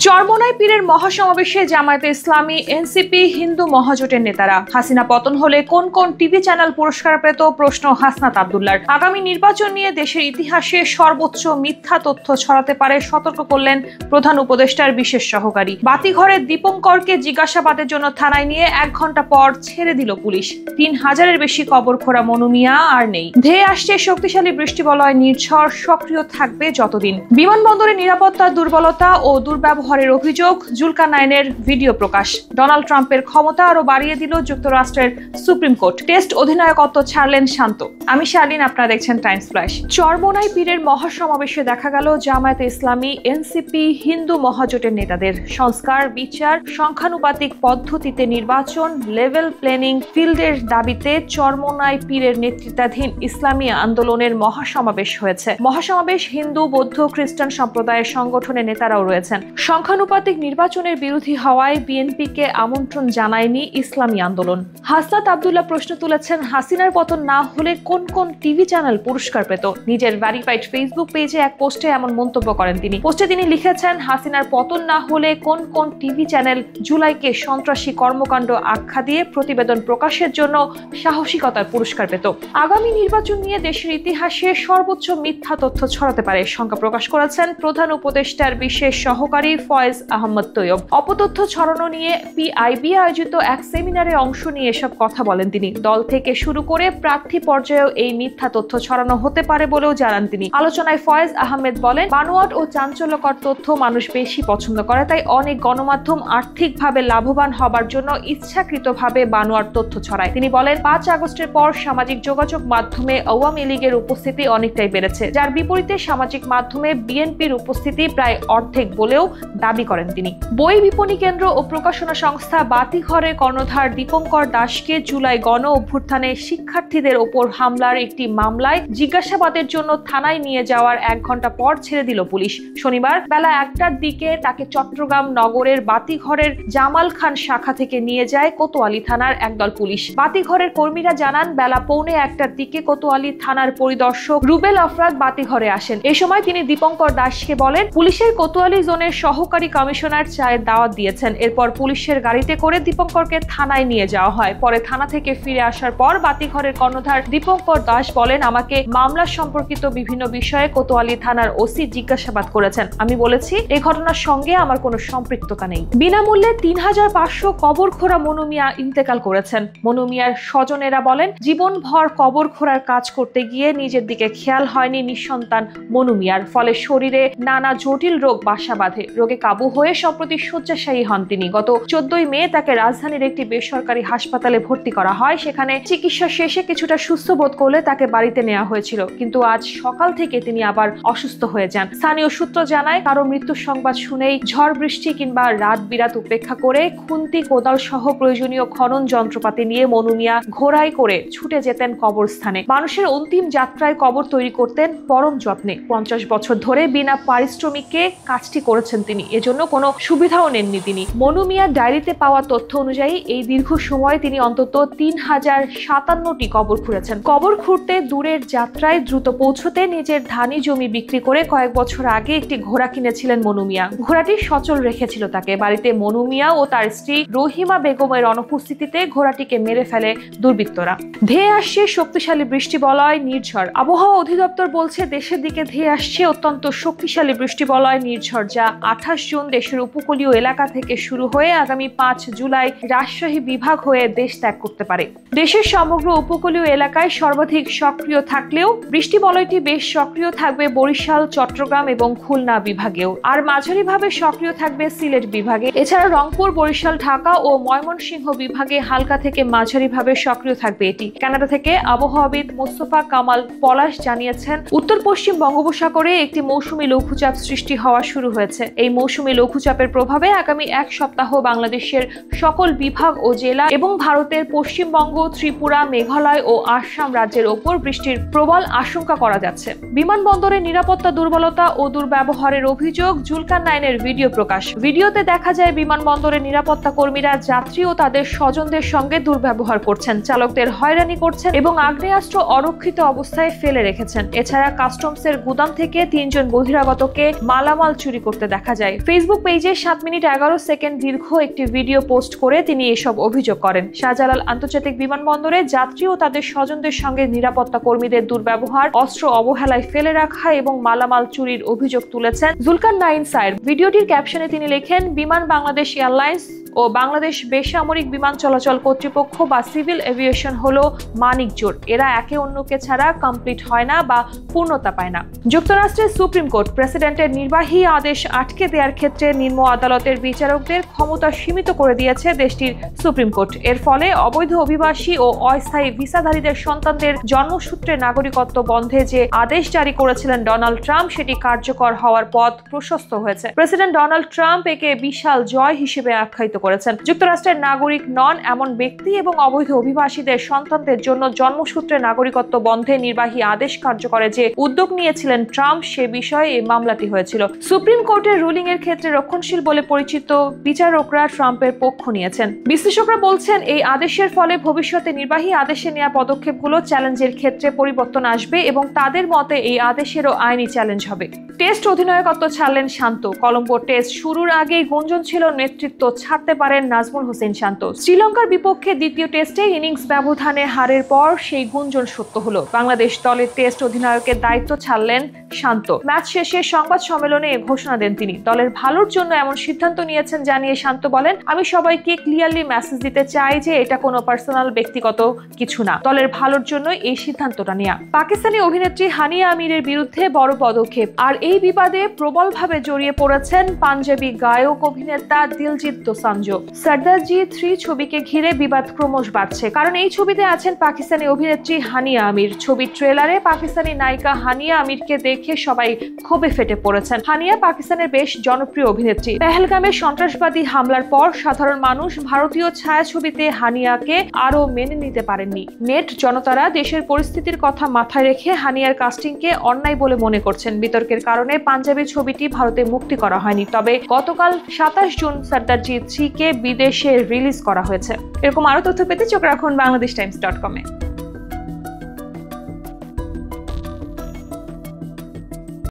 চরমোনাই পীরের মহাসমাবেশে জামায়াতে ইসলামী, এনসিপি, হিন্দু মহাজোটের নেতারা। হাসিনা পতন হলে কোন কোন টিভি চ্যানেল পুরস্কার পেত, প্রশ্ন হাসনাত আব্দুল্লাহর। আগামী নির্বাচন নিয়ে দেশের ইতিহাসে সর্বোচ্চ মিথ্যা তথ্য ছড়াতে পারে সতর্ক করলেন প্রধান উপদেষ্টার বিশেষ সহকারী। বাতিঘরে দীপঙ্করকে জিজ্ঞাসাবাদের জন্য থানায় নিয়ে 1 ঘন্টা পর ছেড়ে দিল পুলিশ। 3000-এর বেশি কবর খোঁড়া মনু মিয়া আর নেই। ধেয়ে আসছে শক্তিশালী বৃষ্টিবলয় নির্ঝড়, সক্রিয় থাকবে যতদিন। বিমানবন্দরে নিরাপত্তার দুর্বলতা ও দুর্ব্যবহারের অভিযোগ, জুলকারনাইনের ভিডিও প্রকাশ। ডোনাল্ড ট্রাম্পের ক্ষমতা আরো বাড়িয়ে দিল যুক্তরাষ্ট্রের সুপ্রিম কোর্ট। টেস্ট অধিনায়কত্ব ছাড়লেন শান্ত। আমি শালীন, আপনারা দেখছেন টাইমস ফ্ল্যাশ। চরমোনাই পীরের মহাসমাবেশে দেখা গেল জামায়াতে ইসলামী, এনসিপি, হিন্দু মহাজোটের নেতাদের। সংস্কার, বিচার, সংখ্যানুপাতিক পদ্ধতিতে নির্বাচন, লেভেল প্ল্যানিং ফিল্ডের দাবিতে চরমোনাই পীরের নেতৃত্বাধীন ইসলামী আন্দোলনের মহাসমাবেশ হয়েছে। মহাসমাবেশ হিন্দু, বৌদ্ধ, খ্রিস্টান সম্প্রদায়ের সংগঠনের নেতারাও রয়েছেন। সংখ্যানুপাতিক নির্বাচনের বিরোধী হওয়ায় বিএনপিকে আমন্ত্রণ জানায়নি ইসলামী আন্দোলন। হাসনাত আব্দুল্লাহ প্রশ্ন তুলেছেন, হাসিনার পতন না হলে কোন কোন টিভি চ্যানেল পুরস্কার পেত। নিজের ভেরিফাইড ফেসবুক পেজে এক পোস্টে এমন মন্তব্য করেন তিনি। পোস্টে তিনি লিখেছেন, হাসিনার পতন না হলে কোন কোন টিভি চ্যানেল জুলাইকে সন্ত্রাসী কর্মকাণ্ড আখ্যা দিয়ে প্রতিবেদন প্রকাশের জন্য সাহসিকতার পুরস্কার পেত। আগামী নির্বাচন নিয়ে দেশের ইতিহাসে সর্বোচ্চ মিথ্যা তথ্য ছড়াতে পারে শঙ্কা প্রকাশ করেছেন প্রধান উপদেষ্টার বিশেষ সহকারী ফয়েজ আহমদ তৈয়ব। অপতথ্য ছড়ানো নিয়ে পিআইবি আয়োজিত এক সেমিনারে অংশ নিয়ে এসব কথা বলেন তিনি। দল থেকে শুরু করে প্রার্থী পর্যায়েও এই মিথ্যা তথ্য ছড়ানো হতে পারে বলেও জানান তিনি। আলোচনায় ফয়েজ আহমেদ বলেন, বানোয়াট ও চাঞ্চল্যকর তথ্য মানুষ বেশি পছন্দ করে, তাই অনেক গণমাধ্যম আর্থিকভাবে লাভবান হবার জন্য ইচ্ছাকৃতভাবে বানোয়াট তথ্য ছড়ায়। তিনি বলেন, 5 আগস্টের পর সামাজিক যোগাযোগ মাধ্যমে আওয়ামী লীগের উপস্থিতি অনেকটাই বেড়েছে, যার বিপরীতে সামাজিক মাধ্যমে বিএনপির উপস্থিতি প্রায় অর্ধেক বলেও দাবি করেন তিনি। বই বিপণী কেন্দ্র ও প্রকাশনা সংস্থা বাতিঘরের কর্ণধার দীপঙ্কর দাশকে জুলাই গণ অভ্যুত্থানে শিক্ষার্থীদের ওপর হামলার একটি মামলায় জিজ্ঞাসাবাদের জন্য থানায় নিয়ে যাওয়ার 1 ঘন্টা পর ছেড়ে দিল পুলিশ। শনিবার বেলা 1টার দিকে তাকে চট্টগ্রাম নগরের বাতিঘরের জামাল খান শাখা থেকে নিয়ে যায় কোতোয়ালি থানার একদল পুলিশ। বাতিঘরের কর্মীরা জানান, বেলা 1:15টার দিকে কোতোয়ালি থানার পরিদর্শক রুবেল আফরাদ বাতিঘরে আসেন। এ সময় তিনি দীপঙ্কর দাশকে বলেন, পুলিশের কোতোয়ালি জোনের সহকারী কমিশনার চায়ের দাওয়াত দিয়েছেন। এরপর পুলিশের গাড়িতে করে দীপঙ্করকে থানায় নিয়ে যাওয়া হয়। পরে থানা থেকে ফিরে আসার পর বাতিঘরের কর্ণধার দীপঙ্কর দাশ বলেন, আমাকে মামলা সম্পর্কিত বিভিন্ন বিষয়ে কোতোয়ালি থানার ওসি জিজ্ঞাসাবাদ করেছেন। আমি বলেছি, এই ঘটনার সঙ্গে আমার কোনো সম্পৃক্ততা নেই। বিনামূল্যে 3500 কবর খোঁড়া মনু মিয়া ইন্তেকাল করেছেন। মনু মিয়ার স্বজনেরা বলেন, জীবনভর কবর খোঁড়ার কাজ করতে গিয়ে নিজের দিকে খেয়াল হয়নি নিঃসন্তান মনু মিয়ার। ফলে শরীরে নানা জটিল রোগ বাসা বাঁধে। রোগে কাবু হয়ে সম্প্রতি শয্যাশায়ী হন তিনি। গত 14 মে তাকে রাজধানীর একটি বেসরকারি হাসপাতালে ভর্তি করা হয়। সেখানে চিকিৎসা শেষে কিছুটা সুস্থ বোধ করলে তাকে বাড়িতে নেওয়া হয়েছিল, কিন্তু আজ সকাল থেকে তিনি আবার অসুস্থ হয়ে যান। স্থানীয় সূত্র জানায়, কারো মৃত্যুর সংবাদ শুনেই ঝড় বৃষ্টি কিংবা রাত বিরাত উপেক্ষা করে খুন্তি, কোদাল সহ প্রয়োজনীয় খনন যন্ত্রপাতি নিয়ে মনু মিয়া ঘোড়ায় করে ছুটে যেতেন কবরস্থানে। মানুষের অন্তিম যাত্রায় কবর তৈরি করতেন পরম যত্নে। 50 বছর ধরে বিনা পারিশ্রমিকে কাজটি করেছেন তিনি, এজন্য কোনো সুবিধাও নেননি তিনি। মনু মিয়ার ডায়েরিতে পাওয়া তথ্য অনুযায়ী এই দীর্ঘ সময়ে তিনি অন্তত 3057টি কবর খুঁড়েছেন। কবর খুঁড়তে দূরের যাত্রায় দ্রুত পৌঁছতে নিজের ধানি জমি বিক্রি করে কয়েক বছর আগে একটি ঘোড়া কিনেছিলেন মনু মিয়া। ঘোড়াটি সচল রেখেছিল তাকে। বাড়িতে মনু মিয়া ও তার স্ত্রী রহিমা বেগমের অনুপস্থিতিতে ঘোড়াটিকে মেরে ফেলে দুর্বৃত্তরা। ধেয়ে আসছে শক্তিশালী বৃষ্টিবলয় নির্ঝড়। আবহাওয়া অধিদপ্তর বলছে, দেশের দিকে ধেয়ে আসছে অত্যন্ত শক্তিশালী বৃষ্টিবলয় নির্ঝড়, যা 28 জুন দেশের উপকূলীয় এলাকা থেকে শুরু হয়ে আগামী 5 জুলাই রাজশাহী বিভাগ হয়ে দেশ ত্যাগ করতে পারে। দেশের সমগ্র উপকূলীয় এলাকায় সর্বাধিক সক্রিয় থাকলেও বৃষ্টিবলয়টি বেশ সক্রিয় থাকবে বরিশাল, চট্টগ্রাম এবং খুলনা বিভাগেও, আর মাঝারিভাবে সক্রিয় থাকবে সিলেট বিভাগে। এছাড়া রংপুর, বরিশাল, ঢাকা ও ময়মনসিংহ বিভাগে হালকা থেকে মাঝারিভাবে সক্রিয় থাকবে এটি। কানাডা থেকে আবহাওয়াবিদ মোস্তফা কামাল পলাশ জানিয়েছেন, উত্তর পশ্চিম বঙ্গোপসাগরে একটি মৌসুমী লঘুচাপ সৃষ্টি হওয়া শুরু হয়েছে। এই মৌসুমী লঘুচাপের প্রভাবে আগামী 1 সপ্তাহ বাংলাদেশের সকল বিভাগ ও জেলা এবং ভারতের পশ্চিমবঙ্গ, ত্রিপুরা, মেঘালয় ও আসাম রাজ্যের ওপর বৃষ্টির প্রবল আশঙ্কা করা যাচ্ছে। বিমানবন্দরে নিরাপত্তা দুর্বলতা ও দুর্ব্যবহারের অভিযোগ, জুলকারনাইনের ভিডিও প্রকাশ। ভিডিওতে দেখা যায় বিমানবন্দরের নিরাপত্তা কর্মীরা যাত্রী ও তাদের স্বজনদের সঙ্গে দুর্ব্যবহার করছেন, চালকদের হয়রানি করছেন এবং আগ্নেয়াস্ত্র অরক্ষিত অবস্থায় ফেলে রেখেছেন। এছাড়া কাস্টমসের গুদাম থেকে 3 জন বহিরাগতকে মালামাল চুরি করতে দেখা যায়। যায়। ফেসবুক পেজে 7 মিনিট 11 সেকেন্ড দীর্ঘ একটি ভিডিও পোস্ট করে তিনি এসব অভিযোগ করেন। শাহজালাল আন্তর্জাতিক বিমানবন্দরে যাত্রী ও তাদের স্বজনদের সঙ্গে নিরাপত্তা কর্মীদের দুর্ব্যবহার, অস্ত্র অবহেলায় ফেলে রাখা এবং মালামাল চুরির অভিযোগ তুলেছেন জুলকারনাইন সায়ের। ভিডিওটির ক্যাপশনে তিনি লেখেন, বিমান বাংলাদেশ এয়ারলাইন্স ও বাংলাদেশ বেসামরিক বিমান চলাচল কর্তৃপক্ষ বা সিভিল এভিয়েশন হলো মানিক জোড়। এরা একে অন্যকে ছাড়া কমপ্লিট হয় না বা পূর্ণতা পায় না। যুক্তরাষ্ট্রের সুপ্রিম কোর্ট প্রেসিডেন্টের নির্বাহী আদেশ আটকে দেওয়ার ক্ষেত্রে নিম্ন আদালতের বিচারকদের ক্ষমতা সীমিত করে দিয়েছে দেশটির সুপ্রিম কোর্ট। এর ফলে অবৈধ অভিবাসী ও অস্থায়ী ভিসাধারীদের সন্তানদের জন্মসূত্রে নাগরিকত্ব বন্ধে যে আদেশ জারি করেছিলেন ডোনাল্ড ট্রাম্প, সেটি কার্যকর হওয়ার পথ প্রশস্ত হয়েছে। প্রেসিডেন্ট ডোনাল্ড ট্রাম্প একে বিশাল জয় হিসেবে আখ্যায়িত করেছেন। যুক্তরাষ্ট্রের নাগরিক নন এমন ব্যক্তি এবং অবৈধ অভিবাসীদের সন্তানদের জন্য জন্মসূত্রে নাগরিকত্ব বন্ধে নির্বাহী আদেশ কার্যকরে যে উদ্যোগ নিয়েছিলেন ট্রাম্প, সে বিষয়ে এই মামলাটি হয়েছিল। সুপ্রিম কোর্টের রুলিং এর ক্ষেত্রে রক্ষণশীল বলে পরিচিত বিচারকরা ট্রাম্পের পক্ষ নিয়েছেন। বিশ্লেষকরা বলছেন, এই আদেশের ফলে ভবিষ্যতে নির্বাহী আদেশে নেওয়া পদক্ষেপগুলো চ্যালেঞ্জের ক্ষেত্রে পরিবর্তন আসবে এবং তাদের মতে এই আদেশেরও আইনি চ্যালেঞ্জ হবে। টেস্ট অধিনায়কত্ব ছাড়লেন শান্ত। কলম্বো টেস্ট শুরুর আগেই গুঞ্জন ছিল নেতৃত্ব ছাড়তে পারেন নাজমুল হোসেন শান্ত। শ্রীলঙ্কার বিপক্ষে দ্বিতীয় টেস্টে ইনিংস ব্যবধানে হারের পর সেই গুঞ্জন সত্য হলো। বাংলাদেশ দলের টেস্ট অধিনায়কের দায়িত্ব ছাড়লেন শান্ত। ম্যাচ শেষে সংবাদ সম্মেলনে ঘোষণা দেন তিনি। দলের ভালোর জন্য এমন সিদ্ধান্ত নিয়েছেন জানিয়ে শান্ত বলেন, আমি সবাইকে ক্লিয়ারলি মেসেজ দিতে চাই যে এটা কোনো পার্সোনাল ব্যক্তিগত কিছু না, দলের ভালোর জন্য এই সিদ্ধান্তটা নেওয়া। পাকিস্তানি অভিনেত্রী হানিয়া আমিরের বিরুদ্ধে বড় পদক্ষেপ। আর এই বিবাদে প্রবলভাবে জড়িয়ে পড়েছেন পাঞ্জাবি গায়ক অভিনেতা দিলজিৎ দোসাঞ্জ। সরদারজি 3 ছবিকে ঘিরে বিবাদ ক্রমশ বাড়ছে, কারণ এই ছবিতে আছেন পাকিস্তানি অভিনেত্রী হানিয়া আমির। ছবির ট্রেলারে পাকিস্তানি নায়িকা হানিয়া আমিরকে দেখে সবাই ক্ষোভে ফেটে পড়েছেন। হানিয়া পাকিস্তানের বেশ জনপ্রিয় অভিনেত্রী। পেহেলগামে সন্ত্রাসবাদী হামলার পর সাধারণ মানুষ ভারতীয় ছায়াছবিতে হানিয়াকে আরো মেনে নিতে পারেননি। নেট জনতারা দেশের পরিস্থিতির কথা মাথায় রেখে হানিয়ার কাস্টিংকে অন্যায় বলে মনে করছেন। বিতর্কের কারণে পাঞ্জাবি ছবিটি ভারতে মুক্তি করা হয়নি, তবে গতকাল 27 জুন সরদারজি 3 কে বিদেশে রিলিজ করা হয়েছে। এরকম আরো তথ্য পেতে চোখ রাখুন বাংলাদেশটাইমস.com-এ।